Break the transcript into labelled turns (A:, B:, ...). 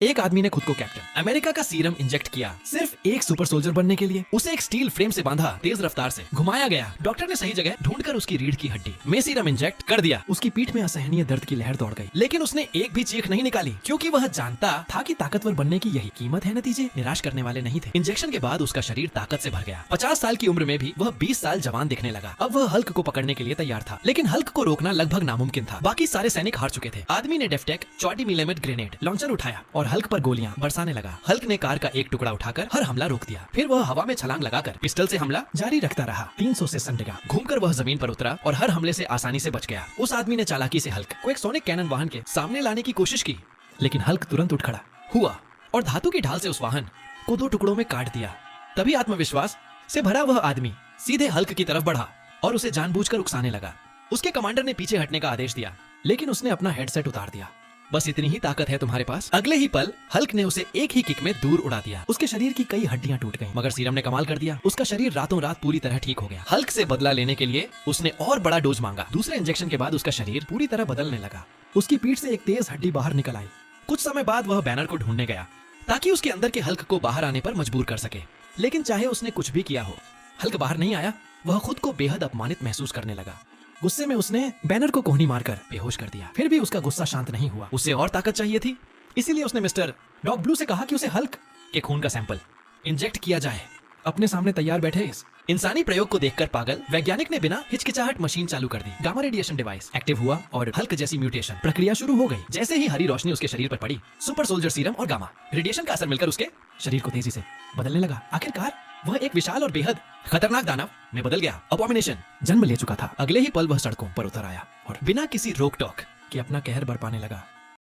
A: एक आदमी ने खुद को कैप्टन अमेरिका का सीरम इंजेक्ट किया सिर्फ एक सुपर सोल्जर बनने के लिए। उसे एक स्टील फ्रेम से बांधा, तेज रफ्तार से घुमाया गया। डॉक्टर ने सही जगह ढूंढकर उसकी रीढ़ की हड्डी में सीरम इंजेक्ट कर दिया। उसकी पीठ में असहनीय दर्द की लहर दौड़ गई, लेकिन उसने एक भी चीख नहीं निकाली, क्योंकि वह जानता था कि ताकतवर बनने की यही कीमत है। नतीजे निराश करने वाले नहीं थे। इंजेक्शन के बाद उसका शरीर ताकत से भर गया। 50 साल की उम्र में भी वह 20 साल जवान दिखने लगा। अब वह हल्क को पकड़ने के लिए तैयार था, लेकिन हल्क को रोकना लगभग नामुमकिन था। बाकी सारे सैनिक हार चुके थे। आदमी ने डेफ्टेक 40 मिलीमीटर ग्रेनेड लॉन्चर उठाया और हल्क पर गोलियां बरसाने लगा। हल्क ने कार का एक टुकड़ा उठाकर हर हमला रोक दिया। फिर वह हवा में छलांग लगाकर पिस्टल से हमला जारी रखता रहा। 300 से संडेगा घूमकर वह जमीन पर उतरा और हर हमले से आसानी से बच गया। उस आदमी ने चालाकी से हल्क को एक सोनिक कैनन वाहन के सामने लाने की कोशिश की, लेकिन हल्क तुरंत उठ खड़ा हुआ और धातु की ढाल से उस वाहन को 2 टुकड़ों में काट दिया। तभी आत्मविश्वास से भरा वह आदमी सीधे हल्क की तरफ बढ़ा और उसे जानबूझकर उकसाने लगा। उसके कमांडर ने पीछे हटने का आदेश दिया, लेकिन उसने अपना हेडसेट उतार दिया। बस इतनी ही ताकत है तुम्हारे पास। अगले ही पल हल्क ने उसे एक ही किक में दूर उड़ा दिया। उसके शरीर की कई हड्डियां टूट गईं, मगर सीरम ने कमाल कर दिया। उसका शरीर रातों रात पूरी तरह ठीक हो गया। हल्क से बदला लेने के लिए उसने और बड़ा डोज मांगा। दूसरे इंजेक्शन के बाद उसका शरीर पूरी तरह बदलने लगा। उसकी पीठ से एक तेज हड्डी बाहर निकल आई। कुछ समय बाद वह बैनर को ढूंढने गया, ताकि उसके अंदर के हल्क को बाहर आने पर मजबूर कर सके। लेकिन चाहे उसने कुछ भी किया हो, हल्क बाहर नहीं आया। वह खुद को बेहद अपमानित महसूस करने लगा। गुस्से में उसने बैनर को कोहनी मारकर बेहोश कर दिया। फिर भी उसका गुस्सा शांत नहीं हुआ। उसे और ताकत चाहिए थी, इसीलिए उसने मिस्टर डॉग ब्लू से कहा कि उसे हल्क के खून का सैंपल इंजेक्ट किया जाए। अपने सामने तैयार बैठे इस इंसानी प्रयोग को देखकर पागल वैज्ञानिक ने बिना हिचकिचाहट मशीन चालू कर दी। गामा रेडिएशन डिवाइस एक्टिव हुआ और हल्क जैसी म्यूटेशन प्रक्रिया शुरू हो गई। जैसे ही हरी रोशनी उसके शरीर पर पड़ी, सुपर सोल्जर सीरम और गामा रेडिएशन का असर मिलकर उसके शरीर को तेजी से बदलने लगा। आखिरकार वह एक विशाल और बेहद खतरनाक दानव में बदल गया। अबॉमिनेशन जन्म ले चुका था। अगले ही पल वह सड़कों पर उतर आया और बिना किसी रोक टोक के अपना कहर बरपाने लगा।